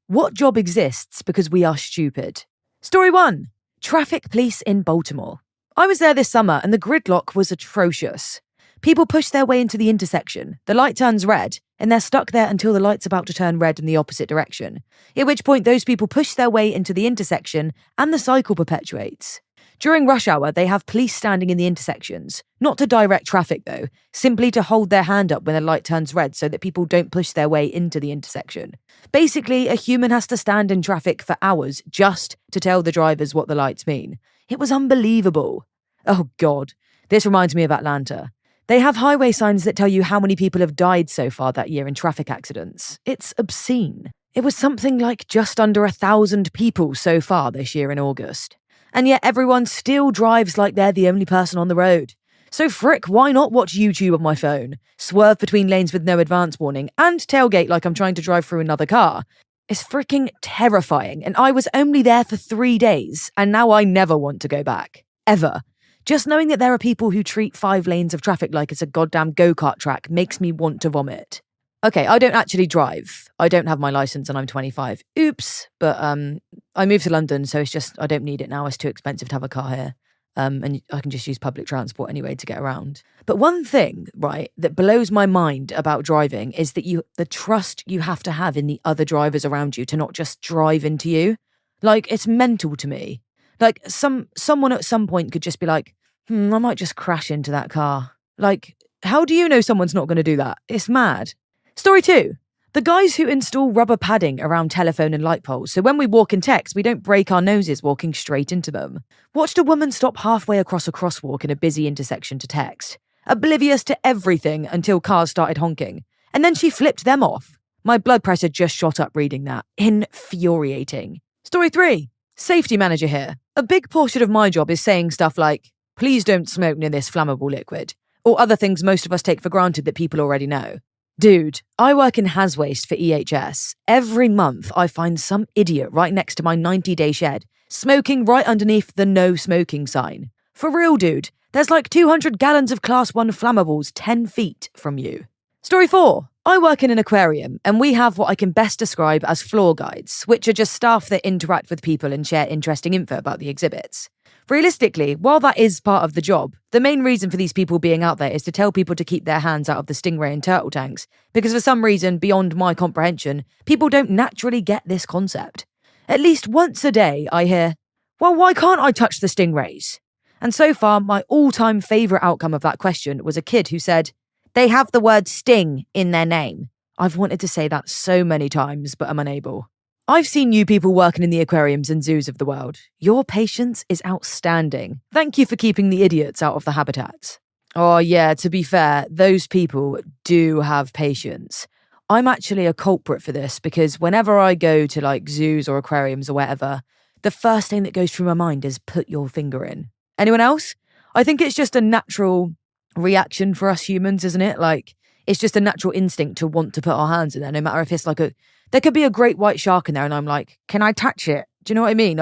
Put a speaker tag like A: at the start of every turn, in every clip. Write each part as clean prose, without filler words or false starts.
A: What job exists because we are stupid? Story 1. Traffic police in Baltimore. I was there this summer and the gridlock was atrocious. People push their way into the intersection, the light turns red, and they're stuck there until the light's about to turn red in the opposite direction, at which point those people push their way into the intersection and the cycle perpetuates. During rush hour, they have police standing in the intersections, not to direct traffic though, simply to hold their hand up when the light turns red so that people don't push their way into the intersection. Basically, a human has to stand in traffic for hours just to tell the drivers what the lights mean. It was unbelievable. Oh God, this reminds me of Atlanta. They have highway signs that tell you how many people have died so far that year in traffic accidents. It's obscene. It was something like just under 1,000 people so far this year in August. And yet everyone still drives like they're the only person on the road. So frick, why not watch YouTube on my phone, swerve between lanes with no advance warning, and tailgate like I'm trying to drive through another car? It's freaking terrifying, and I was only there for 3 days, and now I never want to go back. Ever. Just knowing that there are people who treat 5 lanes of traffic like it's a goddamn go-kart track makes me want to vomit. Okay, I don't actually drive. I don't have my license and I'm 25. Oops. But I moved to London, so it's just, I don't need it now. It's too expensive to have a car here. And I can just use public transport anyway to get around. But one thing, right, that blows my mind about driving is that the trust you have to have in the other drivers around you to not just drive into you. Like, it's mental to me. Like, someone at some point could just be like, I might just crash into that car. Like, how do you know someone's not going to do that? It's mad. Story 2. The guys who install rubber padding around telephone and light poles, so when we walk and text, we don't break our noses walking straight into them. Watched a woman stop halfway across a crosswalk in a busy intersection to text, oblivious to everything until cars started honking, and then she flipped them off. My blood pressure just shot up reading that. Infuriating. Story 3. Safety manager here. A big portion of my job is saying stuff like, please don't smoke near this flammable liquid, or other things most of us take for granted that people already know. Dude, I work in haz waste for EHS. Every month I find some idiot right next to my 90-day shed, smoking right underneath the no smoking sign. For real, dude, there's like 200 gallons of class 1 flammables 10 feet from you. Story 4. I work in an aquarium, and we have what I can best describe as floor guides, which are just staff that interact with people and share interesting info about the exhibits. Realistically, while that is part of the job, the main reason for these people being out there is to tell people to keep their hands out of the stingray and turtle tanks, because for some reason, beyond my comprehension, people don't naturally get this concept. At least once a day, I hear, well, why can't I touch the stingrays? And so far, my all-time favourite outcome of that question was a kid who said, they have the word sting in their name. I've wanted to say that so many times, but I'm unable. I've seen you people working in the aquariums and zoos of the world. Your patience is outstanding. Thank you for keeping the idiots out of the habitats. Oh yeah, to be fair, those people do have patience. I'm actually a culprit for this because whenever I go to like zoos or aquariums or whatever, the first thing that goes through my mind is put your finger in. Anyone else? I think it's just a natural reaction for us humans, isn't it? Like, it's just a natural instinct to want to put our hands in there, no matter if it's like there could be a great white shark in there and I'm like, can I touch it? Do you know what I mean?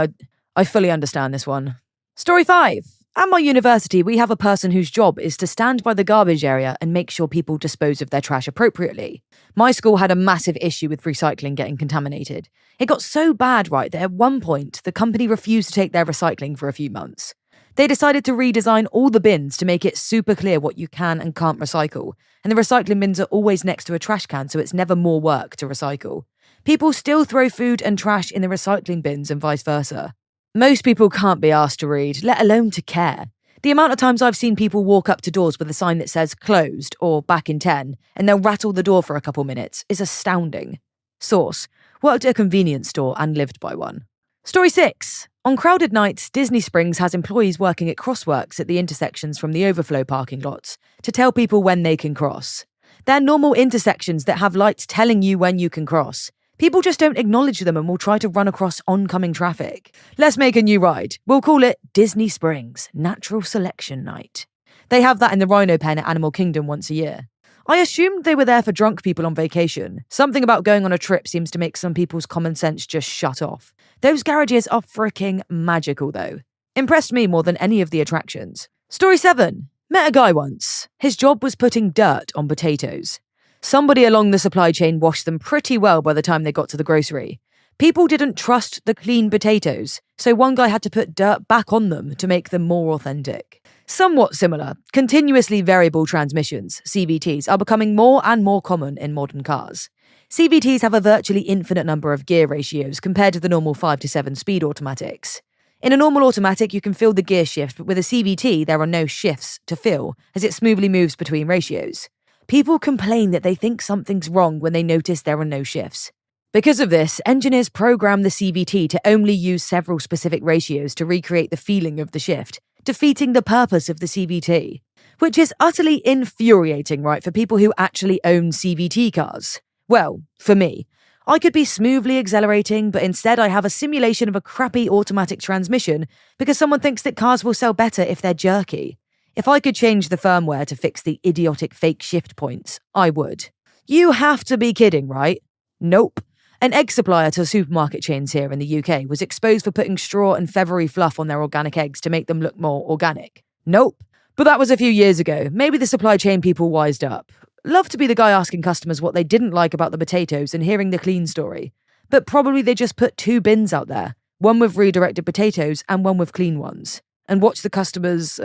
A: I fully understand this one. Story 5. At my university, we have a person whose job is to stand by the garbage area and make sure people dispose of their trash appropriately. My school had a massive issue with recycling getting contaminated. It got so bad, right, that at one point, the company refused to take their recycling for a few months. They decided to redesign all the bins to make it super clear what you can and can't recycle, and the recycling bins are always next to a trash can, so it's never more work to recycle. People still throw food and trash in the recycling bins and vice versa. Most people can't be asked to read, let alone to care. The amount of times I've seen people walk up to doors with a sign that says closed or back in 10, and they'll rattle the door for a couple minutes is astounding. Source: worked at a convenience store and lived by one. Story 6. On crowded nights, Disney Springs has employees working at crosswalks at the intersections from the overflow parking lots to tell people when they can cross. They're normal intersections that have lights telling you when you can cross. People just don't acknowledge them and will try to run across oncoming traffic. Let's make a new ride. We'll call it Disney Springs Natural Selection Night. They have that in the Rhino Pen at Animal Kingdom once a year. I assumed they were there for drunk people on vacation. Something about going on a trip seems to make some people's common sense just shut off. Those garages are freaking magical though. Impressed me more than any of the attractions. Story 7. Met a guy once. His job was putting dirt on potatoes. Somebody along the supply chain washed them pretty well by the time they got to the grocery. People didn't trust the clean potatoes, so one guy had to put dirt back on them to make them more authentic. Somewhat similar, continuously variable transmissions, CVTs, are becoming more and more common in modern cars. CVTs have a virtually infinite number of gear ratios compared to the normal 5 to 7 speed automatics. In a normal automatic, you can feel the gear shift, but with a CVT, there are no shifts to feel, as it smoothly moves between ratios. People complain that they think something's wrong when they notice there are no shifts. Because of this, engineers program the CVT to only use several specific ratios to recreate the feeling of the shift, defeating the purpose of the CVT. Which is utterly infuriating, right, for people who actually own CVT cars. Well, for me. I could be smoothly accelerating, but instead I have a simulation of a crappy automatic transmission because someone thinks that cars will sell better if they're jerky. If I could change the firmware to fix the idiotic fake shift points, I would. You have to be kidding, right? Nope. An egg supplier to supermarket chains here in the UK was exposed for putting straw and feathery fluff on their organic eggs to make them look more organic. Nope. But that was a few years ago. Maybe the supply chain people wised up. Love to be the guy asking customers what they didn't like about the potatoes and hearing the clean story. But probably they just put 2 bins out there, one with redirected potatoes and one with clean ones, and watch the customers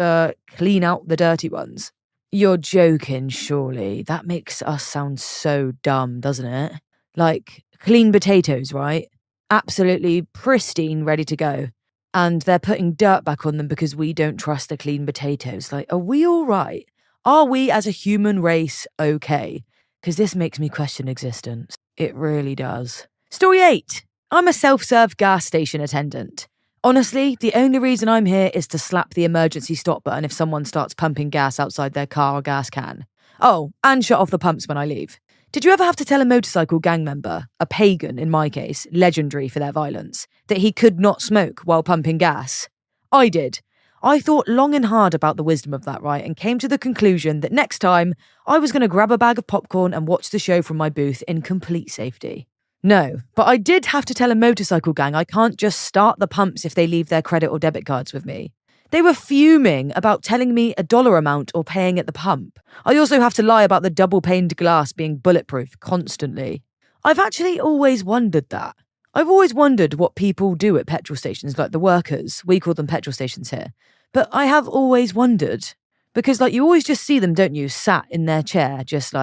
A: clean out the dirty ones. You're joking, surely. That makes us sound so dumb, doesn't it? Like, clean potatoes, right? Absolutely pristine, ready to go. And they're putting dirt back on them because we don't trust the clean potatoes. Like, are we all right? Are we as a human race okay? Because this makes me question existence. It really does. Story 8. I'm a self-serve gas station attendant. Honestly, the only reason I'm here is to slap the emergency stop button if someone starts pumping gas outside their car or gas can. Oh, and shut off the pumps when I leave. Did you ever have to tell a motorcycle gang member, a pagan in my case, legendary for their violence, that he could not smoke while pumping gas? I did. I thought long and hard about the wisdom of that, right, and came to the conclusion that next time I was going to grab a bag of popcorn and watch the show from my booth in complete safety. No, but I did have to tell a motorcycle gang I can't just start the pumps if they leave their credit or debit cards with me. They were fuming about telling me a dollar amount or paying at the pump. I also have to lie about the double-paned glass being bulletproof constantly. I've actually always wondered that. I've always wondered what people do at petrol stations, like the workers. We call them petrol stations here. But I have always wondered. Because, you always just see them, don't you, sat in their chair, just,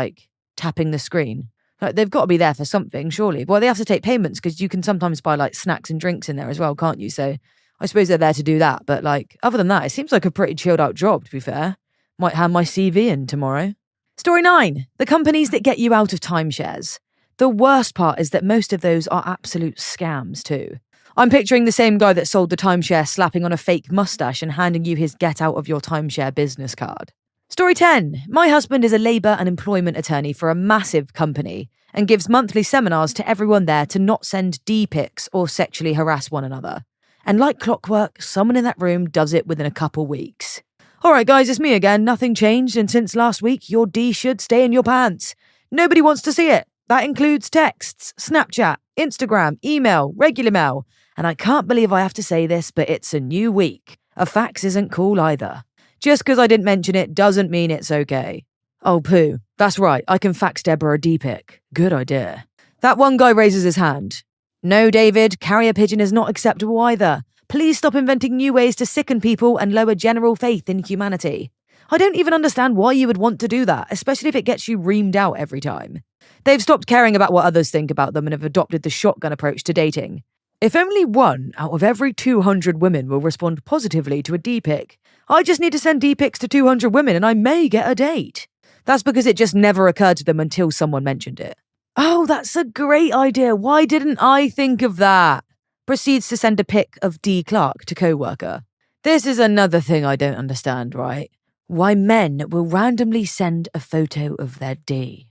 A: tapping the screen. They've got to be there for something, surely. Well, they have to take payments because you can sometimes buy, snacks and drinks in there as well, can't you? So I suppose they're there to do that. But, other than that, it seems like a pretty chilled out job, to be fair. Might hand my CV in tomorrow. Story 9. The companies that get you out of timeshares. The worst part is that most of those are absolute scams too. I'm picturing the same guy that sold the timeshare slapping on a fake mustache and handing you his get out of your timeshare business card. Story 10. My husband is a labour and employment attorney for a massive company and gives monthly seminars to everyone there to not send D-pics or sexually harass one another. And like clockwork, someone in that room does it within a couple weeks. Alright guys, it's me again, nothing changed, and since last week, your D should stay in your pants. Nobody wants to see it. That includes texts, Snapchat, Instagram, email, regular mail. And I can't believe I have to say this, but it's a new week. A fax isn't cool either. Just because I didn't mention it doesn't mean it's okay. Oh, poo. That's right, I can fax Deborah a D-pic. Good idea. That one guy raises his hand. No, David, carrier pigeon is not acceptable either. Please stop inventing new ways to sicken people and lower general faith in humanity. I don't even understand why you would want to do that, especially if it gets you reamed out every time. They've stopped caring about what others think about them and have adopted the shotgun approach to dating. If only 1 out of every 200 women will respond positively to a D-pic, I just need to send D-pics to 200 women and I may get a date. That's because it just never occurred to them until someone mentioned it. Oh, that's a great idea. Why didn't I think of that? Proceeds to send a pic of D. Clark to co-worker. This is another thing I don't understand, right? Why men will randomly send a photo of their D.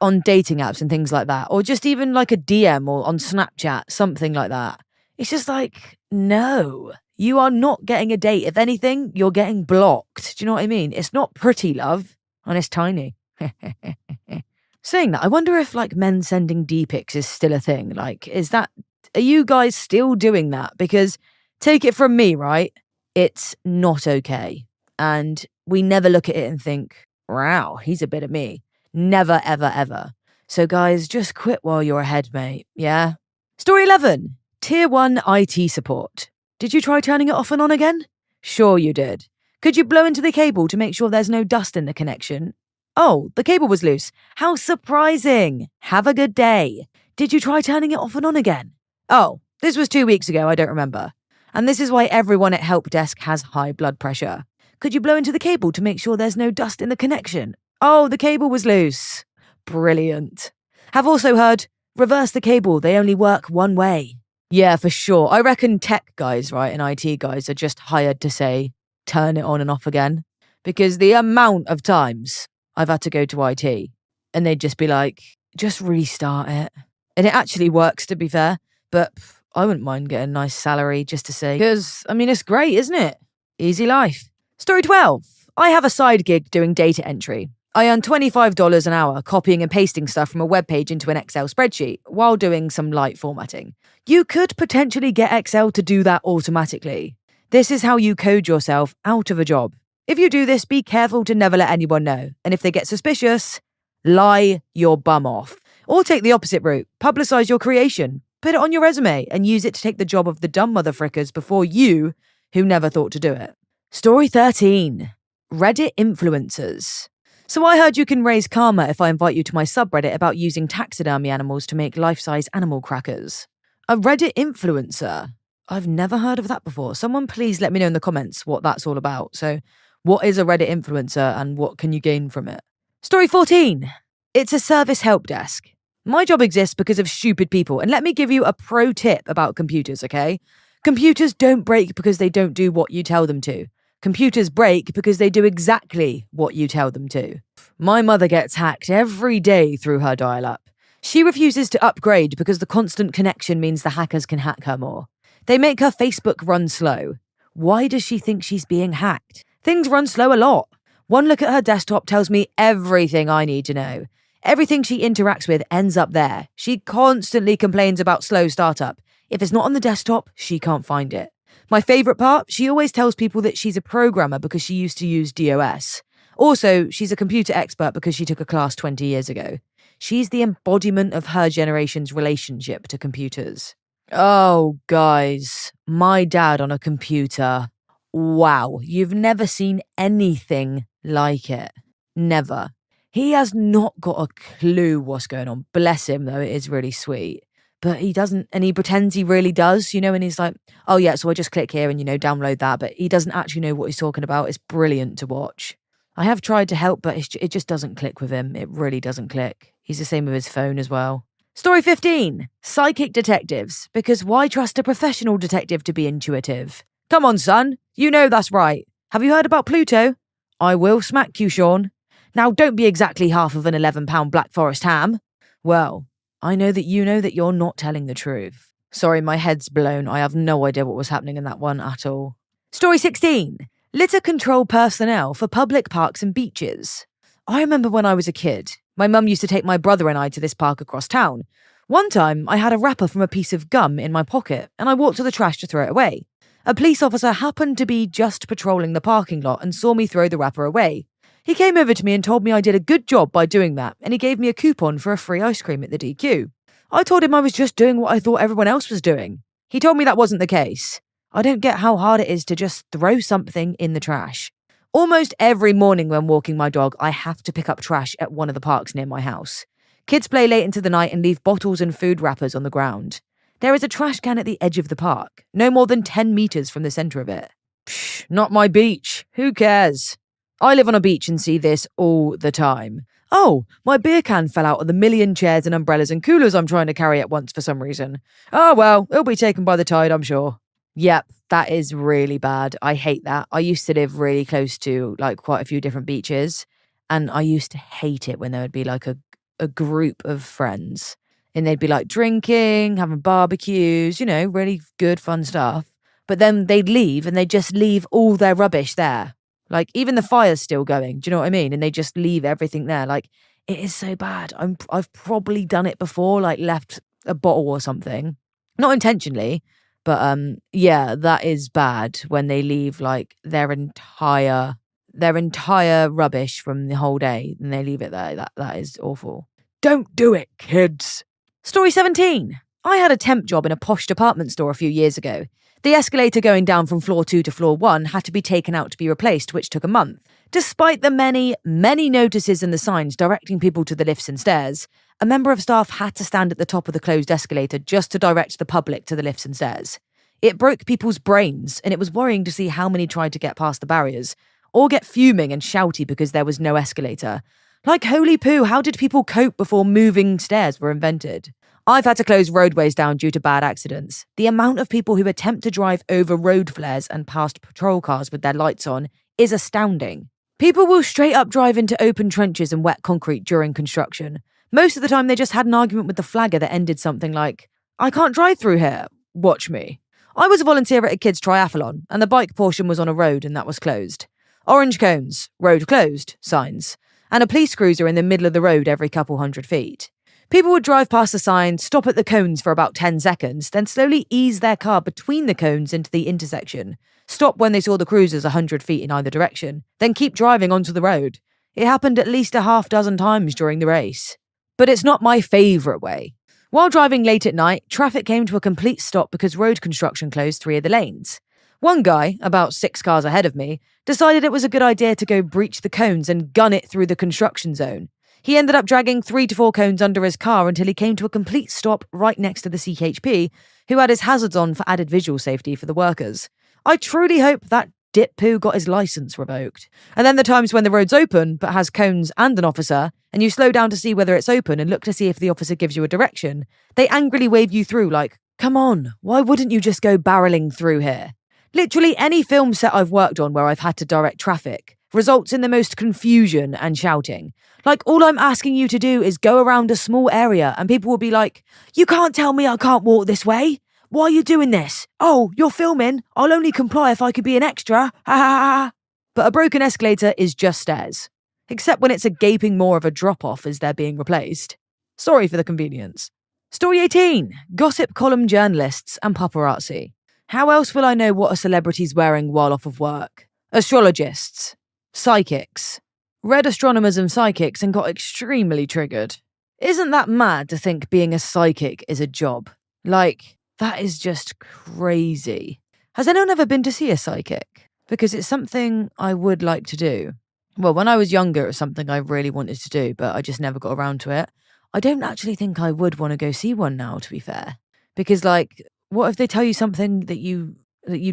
A: On dating apps and things like that. Or just even a DM or on Snapchat, something like that. It's just no. You are not getting a date. If anything, you're getting blocked. Do you know what I mean? It's not pretty, love. And it's tiny. Saying that, I wonder if men sending D-pics is still a thing. Are you guys still doing that? Because take it from me, right? It's not okay. And we never look at it and think, wow, he's a bit of me. Never, ever, ever. So guys, just quit while you're ahead, mate. Yeah? Story 11. Tier 1 IT support. Did you try turning it off and on again? Sure you did. Could you blow into the cable to make sure there's no dust in the connection? Oh, the cable was loose. How surprising. Have a good day. Did you try turning it off and on again? Oh, this was 2 weeks ago, I don't remember. And this is why everyone at help desk has high blood pressure. Could you blow into the cable to make sure there's no dust in the connection? Oh, the cable was loose. Brilliant. Have also heard, reverse the cable, they only work one way. Yeah, for sure. I reckon tech guys, right, and IT guys are just hired to say, turn it on and off again. Because the amount of times I've had to go to IT and they'd just be like, just restart it. And it actually works, to be fair, but I wouldn't mind getting a nice salary just to say, because, I mean, it's great, isn't it? Easy life. Story 12. I have a side gig doing data entry. I earn $25 an hour copying and pasting stuff from a web page into an Excel spreadsheet while doing some light formatting. You could potentially get Excel to do that automatically. This is how you code yourself out of a job. If you do this, be careful to never let anyone know. And if they get suspicious, lie your bum off. Or take the opposite route. Publicize your creation. Put it on your resume and use it to take the job of the dumb motherfrickers before you, who never thought to do it. Story 13. Reddit influencers. So I heard you can raise karma if I invite you to my subreddit about using taxidermy animals to make life-size animal crackers. A Reddit influencer? I've never heard of that before. Someone please let me know in the comments what that's all about. So what is a Reddit influencer and what can you gain from it? Story 14. It's a service help desk. My job exists because of stupid people, and let me give you a pro tip about computers, okay? Computers don't break because they don't do what you tell them to. Computers break because they do exactly what you tell them to. My mother gets hacked every day through her dial-up. She refuses to upgrade because the constant connection means the hackers can hack her more. They make her Facebook run slow. Why does she think she's being hacked? Things run slow a lot. One look at her desktop tells me everything I need to know. Everything she interacts with ends up there. She constantly complains about slow startup. If it's not on the desktop, she can't find it. My favourite part, she always tells people that she's a programmer because she used to use DOS. Also, she's a computer expert because she took a class 20 years ago. She's the embodiment of her generation's relationship to computers. Oh, guys, my dad on a computer. Wow, you've never seen anything like it. Never. He has not got a clue what's going on. Bless him, though, it is really sweet. But he doesn't, and he pretends he really does, and he's like, oh yeah, so I just click here and, download that. But he doesn't actually know what he's talking about. It's brilliant to watch. I have tried to help, but it just doesn't click with him. It really doesn't click. He's the same with his phone as well. Story 15. Psychic detectives. Because why trust a professional detective to be intuitive? Come on, son. You know that's right. Have you heard about Pluto? I will smack you, Sean. Now, don't be exactly half of an 11-pound Black Forest ham. Well, I know that you're not telling the truth. Sorry, my head's blown. I have no idea what was happening in that one at all. Story 16. Litter control personnel for public parks and beaches. I remember when I was a kid, my mum used to take my brother and I to this park across town. One time, I had a wrapper from a piece of gum in my pocket, and I walked to the trash to throw it away. A police officer happened to be just patrolling the parking lot and saw me throw the wrapper away. He came over to me and told me I did a good job by doing that, and he gave me a coupon for a free ice cream at the DQ. I told him I was just doing what I thought everyone else was doing. He told me that wasn't the case. I don't get how hard it is to just throw something in the trash. Almost every morning when walking my dog, I have to pick up trash at one of the parks near my house. Kids play late into the night and leave bottles and food wrappers on the ground. There is a trash can at the edge of the park, no more than 10 meters from the center of it. Psh, not my beach. Who cares? I live on a beach and see this all the time. Oh, my beer can fell out of the million chairs and umbrellas and coolers I'm trying to carry at once for some reason. Oh well, it'll be taken by the tide, I'm sure. Yep, that is really bad. I hate that. I used to live really close to quite a few different beaches, and I used to hate it when there would be a group of friends and they'd be drinking, having barbecues, really good fun stuff. But then they'd leave and they'd just leave all their rubbish there. Even the fire's still going. Do you know what I mean? And they just leave everything there. It is so bad. I've probably done it before, left a bottle or something. Not intentionally, but yeah, that is bad when they leave their entire rubbish from the whole day and they leave it there. That is awful. Don't do it, kids. Story 17. I had a temp job in a posh department store a few years ago. The escalator going down from floor 2 to floor 1 had to be taken out to be replaced, which took a month. Despite the many notices and the signs directing people to the lifts and stairs, a member of staff had to stand at the top of the closed escalator just to direct the public to the lifts and stairs. It broke people's brains, and it was worrying to see how many tried to get past the barriers, or get fuming and shouty because there was no escalator. Like, holy poo, how did people cope before moving stairs were invented? I've had to close roadways down due to bad accidents. The amount of people who attempt to drive over road flares and past patrol cars with their lights on is astounding. People will straight up drive into open trenches and wet concrete during construction. Most of the time they just had an argument with the flagger that ended something like, "I can't drive through here, watch me." I was a volunteer at a kids' triathlon, and the bike portion was on a road and that was closed. Orange cones, road closed, signs, and a police cruiser in the middle of the road every couple hundred feet. People would drive past the sign, stop at the cones for about 10 seconds, then slowly ease their car between the cones into the intersection, stop when they saw the cruisers 100 feet in either direction, then keep driving onto the road. It happened at least a half dozen times during the race. But it's not my favourite way. While driving late at night, traffic came to a complete stop because road construction closed 3 of the lanes. One guy, about 6 cars ahead of me, decided it was a good idea to go breach the cones and gun it through the construction zone. He ended up dragging 3 to 4 cones under his car until he came to a complete stop right next to the CHP, who had his hazards on for added visual safety for the workers. I truly hope that dip poo got his license revoked. And then the times when the road's open but has cones and an officer, and you slow down to see whether it's open and look to see if the officer gives you a direction, they angrily wave you through like, "Come on, why wouldn't you just go barreling through here?" Literally any film set I've worked on where I've had to direct traffic results in the most confusion and shouting. Like, all I'm asking you to do is go around a small area and people will be like, "You can't tell me I can't walk this way. Why are you doing this? Oh, you're filming. I'll only comply if I could be an extra. Ha ha ha." But a broken escalator is just stairs. Except when it's a gaping maw of a drop-off as they're being replaced. Sorry for the convenience. Story 18. Gossip column journalists and paparazzi. How else will I know what a celebrity's wearing while off of work? Astrologists. Psychics. Read astronomers and psychics and got extremely triggered. Isn't that mad to think being a psychic is a job? Like, that is just crazy. Has anyone ever been to see a psychic? Because it's something I would like to do. Well, when I was younger, it was something I really wanted to do, but I just never got around to it. I don't actually think I would want to go see one now, to be fair. Because, like, what if they tell you something that you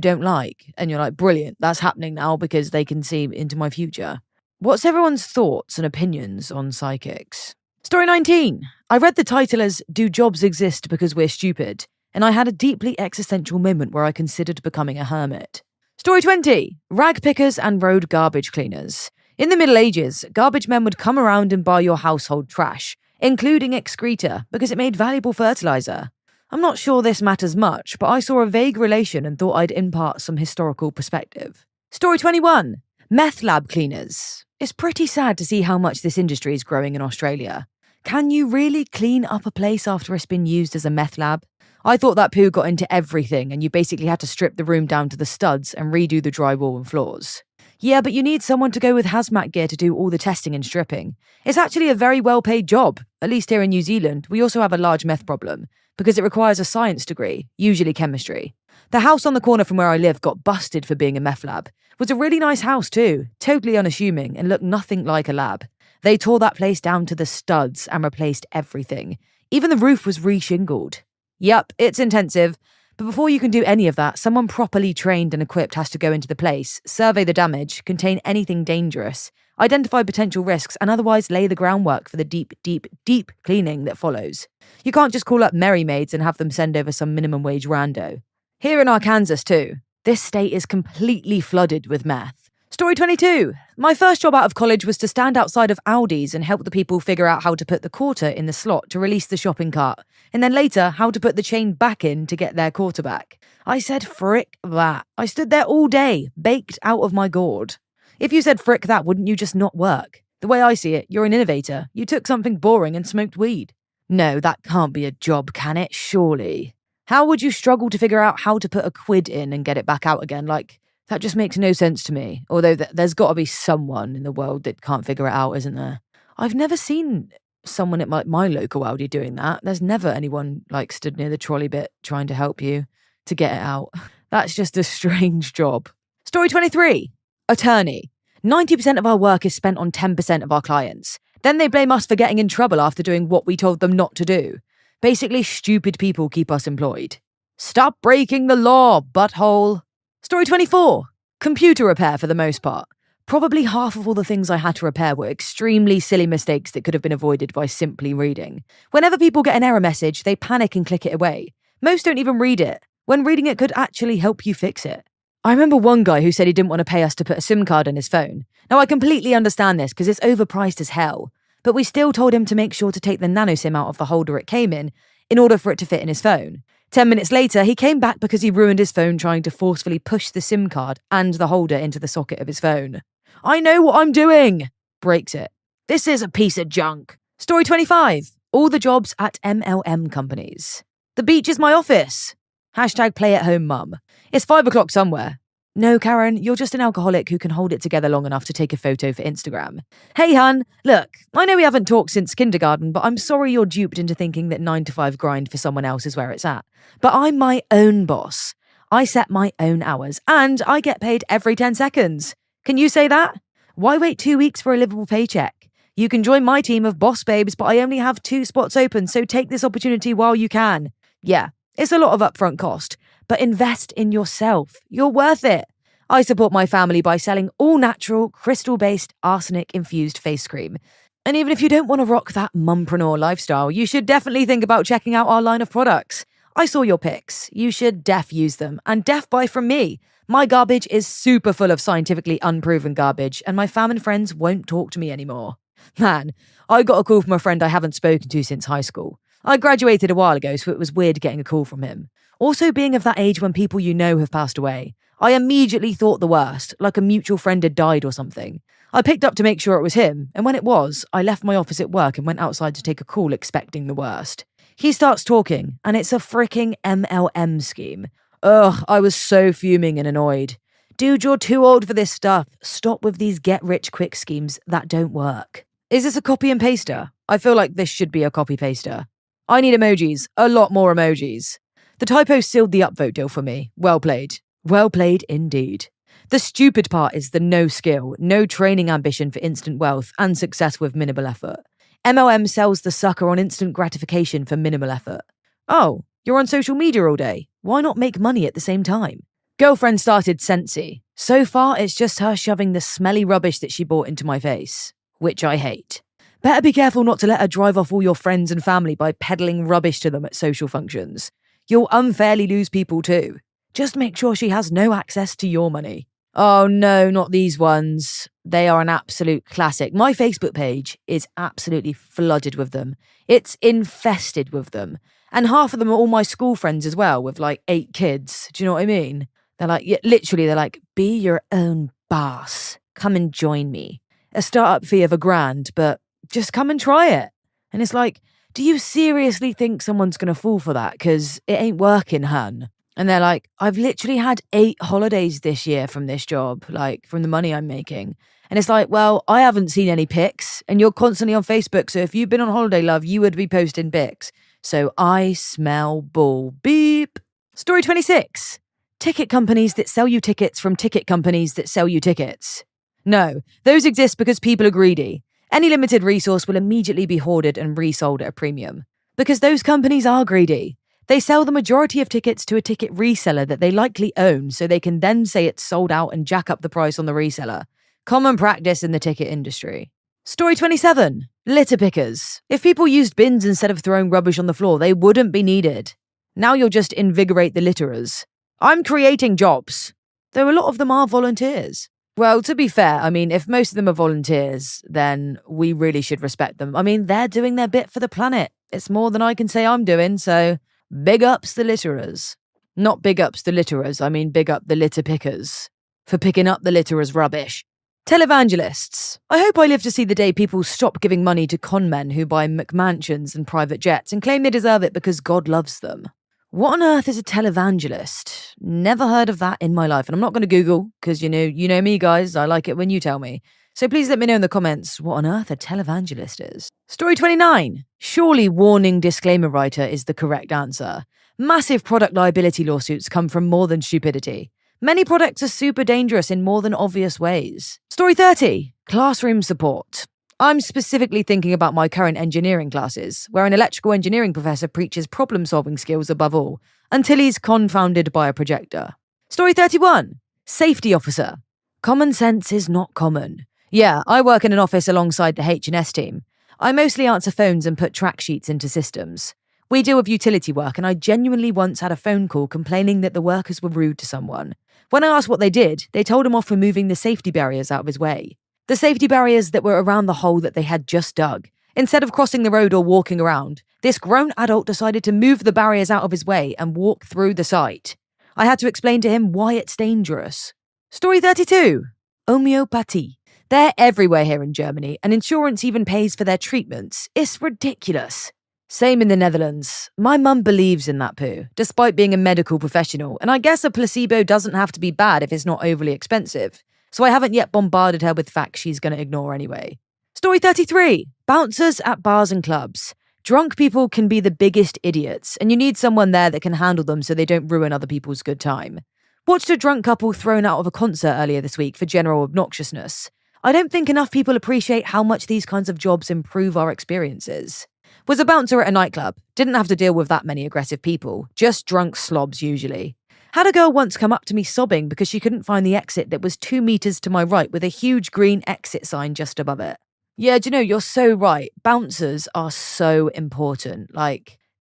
A: don't like? And you're like, brilliant, that's happening now because they can see into my future. What's everyone's thoughts and opinions on psychics? Story 19. I read the title as "Do Jobs Exist Because We're Stupid?" And I had a deeply existential moment where I considered becoming a hermit. Story 20. Rag pickers and road garbage cleaners. In the Middle Ages, garbage men would come around and buy your household trash, including excreta, because it made valuable fertilizer. I'm not sure this matters much, but I saw a vague relation and thought I'd impart some historical perspective. Story 21. Meth lab cleaners. It's pretty sad to see how much this industry is growing in Australia. Can you really clean up a place after it's been used as a meth lab? I thought that poo got into everything and you basically had to strip the room down to the studs and redo the drywall and floors. Yeah, but you need someone to go with hazmat gear to do all the testing and stripping. It's actually a very well-paid job. At least here in New Zealand, we also have a large meth problem because it requires a science degree, usually chemistry. The house on the corner from where I live got busted for being a meth lab. It was a really nice house too, totally unassuming and looked nothing like a lab. They tore that place down to the studs and replaced everything. Even the roof was re-shingled. Yup, it's intensive. But before you can do any of that, someone properly trained and equipped has to go into the place, survey the damage, contain anything dangerous, identify potential risks, and otherwise lay the groundwork for the deep, deep, deep cleaning that follows. You can't just call up Merry Maids and have them send over some minimum wage rando. Here in Arkansas too, this state is completely flooded with meth. Story 22. My first job out of college was to stand outside of Aldi's and help the people figure out how to put the quarter in the slot to release the shopping cart, and then later how to put the chain back in to get their quarter back. I said frick that. I stood there all day, baked out of my gourd. If you said frick that, wouldn't you just not work? The way I see it, you're an innovator. You took something boring and smoked weed. No, that can't be a job, can it? Surely. How would you struggle to figure out how to put a quid in and get it back out again? Like, that just makes no sense to me. Although there's got to be someone in the world that can't figure it out, isn't there? I've never seen someone at my local Aldi doing that. There's never anyone like stood near the trolley bit trying to help you to get it out. That's just a strange job. Story 23. Attorney. 90% of our work is spent on 10% of our clients. Then they blame us for getting in trouble after doing what we told them not to do. Basically, stupid people keep us employed. Stop breaking the law, butthole. Story 24. Computer repair for the most part. Probably half of all the things I had to repair were extremely silly mistakes that could have been avoided by simply reading. Whenever people get an error message, they panic and click it away. Most don't even read it, when reading it could actually help you fix it. I remember one guy who said he didn't want to pay us to put a SIM card in his phone. Now, I completely understand this because it's overpriced as hell, but we still told him to make sure to take the nano SIM out of the holder it came in order for it to fit in his phone. 10 minutes later, he came back because he ruined his phone trying to forcefully push the SIM card and the holder into the socket of his phone. I know what I'm doing! Breaks it. This is a piece of junk. Story 25. All the jobs at MLM companies. The beach is my office. Hashtag play at home mum. It's 5 o'clock somewhere. No, Karen, you're just an alcoholic who can hold it together long enough to take a photo for Instagram. Hey, hun, look, I know we haven't talked since kindergarten, but I'm sorry you're duped into thinking that 9 to 5 grind for someone else is where it's at. But I'm my own boss. I set my own hours, and I get paid every 10 seconds. Can you say that? Why wait 2 weeks for a livable paycheck? You can join my team of boss babes, but I only have 2 spots open, so take this opportunity while you can. Yeah, it's a lot of upfront cost, but invest in yourself. You're worth it. I support my family by selling all-natural, crystal-based, arsenic-infused face cream. And even if you don't want to rock that mumpreneur lifestyle, you should definitely think about checking out our line of products. I saw your pics. You should use them. And buy from me. My garbage is super full of scientifically unproven garbage, and my fam and friends won't talk to me anymore. Man, I got a call from a friend I haven't spoken to since high school. I graduated a while ago, so it was weird getting a call from him. Also, being of that age when people you know have passed away, I immediately thought the worst, like a mutual friend had died or something. I picked up to make sure it was him, and when it was, I left my office at work and went outside to take a call expecting the worst. He starts talking, and it's a freaking MLM scheme. Ugh, I was so fuming and annoyed. Dude, you're too old for this stuff. Stop with these get-rich-quick schemes that don't work. Is this a copy and paster? I feel like this should be a copy-paster. I need emojis. A lot more emojis. The typo sealed the upvote deal for me. Well played. Well played indeed. The stupid part is the no skill, no training ambition for instant wealth and success with minimal effort. MLM sells the sucker on instant gratification for minimal effort. Oh, you're on social media all day. Why not make money at the same time? Girlfriend started Sensi. So far, it's just her shoving the smelly rubbish that she bought into my face, which I hate. Better be careful not to let her drive off all your friends and family by peddling rubbish to them at social functions. You'll unfairly lose people too. Just make sure she has no access to your money. Oh no, not these ones. They are an absolute classic. My Facebook page is absolutely flooded with them. It's infested with them. And half of them are all my school friends as well, with like 8 kids. Do you know what I mean? They're like, yeah, literally, they're like, be your own boss. Come and join me. A startup fee of $1,000, but just come and try it. And it's like, do you seriously think someone's going to fall for that? Because it ain't working, hun. And they're like, I've literally had 8 holidays this year from this job, like from the money I'm making. And it's like, well, I haven't seen any pics and you're constantly on Facebook. So if you've been on holiday, love, you would be posting pics. So I smell bull. Beep. Story 26. Ticket companies that sell you tickets from ticket companies that sell you tickets. No, those exist because people are greedy. Any limited resource will immediately be hoarded and resold at a premium. Because those companies are greedy. They sell the majority of tickets to a ticket reseller that they likely own so they can then say it's sold out and jack up the price on the reseller. Common practice in the ticket industry. Story 27. Litter pickers. If people used bins instead of throwing rubbish on the floor, they wouldn't be needed. Now you'll just invigorate the litterers. I'm creating jobs. Though a lot of them are volunteers. Well, to be fair, I mean, if most of them are volunteers, then we really should respect them. I mean, they're doing their bit for the planet. It's more than I can say I'm doing, so big ups the litterers. Not big ups the litterers, I mean big up the litter pickers. For picking up the litterers' rubbish. Televangelists. I hope I live to see the day people stop giving money to con men who buy McMansions and private jets and claim they deserve it because God loves them. What on earth is a televangelist? Never heard of that in my life. And I'm not going to Google because, you know me, guys. I like it when you tell me. So please let me know in the comments what on earth a televangelist is. Story 29. Surely warning disclaimer writer is the correct answer. Massive product liability lawsuits come from more than stupidity. Many products are super dangerous in more than obvious ways. Story 30. Classroom support. I'm specifically thinking about my current engineering classes, where an electrical engineering professor preaches problem-solving skills above all, until he's confounded by a projector. Story 31. Safety officer. Common sense is not common. Yeah, I work in an office alongside the H&S team. I mostly answer phones and put track sheets into systems. We deal with utility work, and I genuinely once had a phone call complaining that the workers were rude to someone. When I asked what they did, they told him off for moving the safety barriers out of his way. The safety barriers that were around the hole that they had just dug. Instead of crossing the road or walking around, this grown adult decided to move the barriers out of his way and walk through the site. I had to explain to him why it's dangerous. Story 32. Homeopathy. They're everywhere here in Germany, and insurance even pays for their treatments. It's ridiculous. Same in the Netherlands. My mum believes in that poo, despite being a medical professional, and I guess a placebo doesn't have to be bad if it's not overly expensive. So I haven't yet bombarded her with facts she's going to ignore anyway. Story 33. Bouncers at bars and clubs. Drunk people can be the biggest idiots, and you need someone there that can handle them so they don't ruin other people's good time. Watched a drunk couple thrown out of a concert earlier this week for general obnoxiousness. I don't think enough people appreciate how much these kinds of jobs improve our experiences. Was a bouncer at a nightclub. Didn't have to deal with that many aggressive people. Just drunk slobs usually. Had a girl once come up to me sobbing because she couldn't find the exit that was 2 meters to my right with a huge green exit sign just above it. Yeah, do you know, you're so right. Bouncers are so important.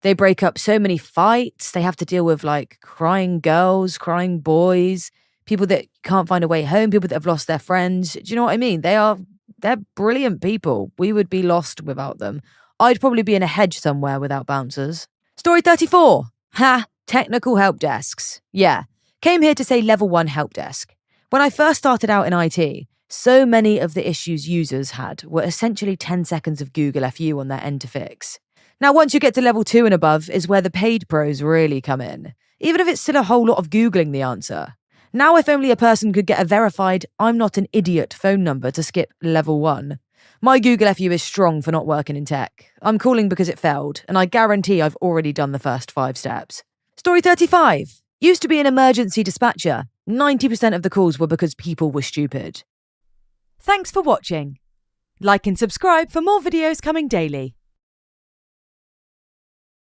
A: They break up so many fights. They have to deal with, crying girls, crying boys, people that can't find a way home, people that have lost their friends. Do you know what I mean? They're brilliant people. We would be lost without them. I'd probably be in a hedge somewhere without bouncers. Story 34. Technical help desks. Yeah, came here to say level 1 help desk. When I first started out in IT, so many of the issues users had were essentially 10 seconds of Google FU on their end to fix. Now, once you get to level 2 and above is where the paid pros really come in, even if it's still a whole lot of Googling the answer. Now, if only a person could get a verified I'm not an idiot phone number to skip level 1. My Google FU is strong for not working in tech. I'm calling because it failed, and I guarantee I've already done the first 5 steps. Story 35. Used to be an emergency dispatcher. 90% of the calls were because people were stupid. Thanks for watching. Like and subscribe for more videos coming daily.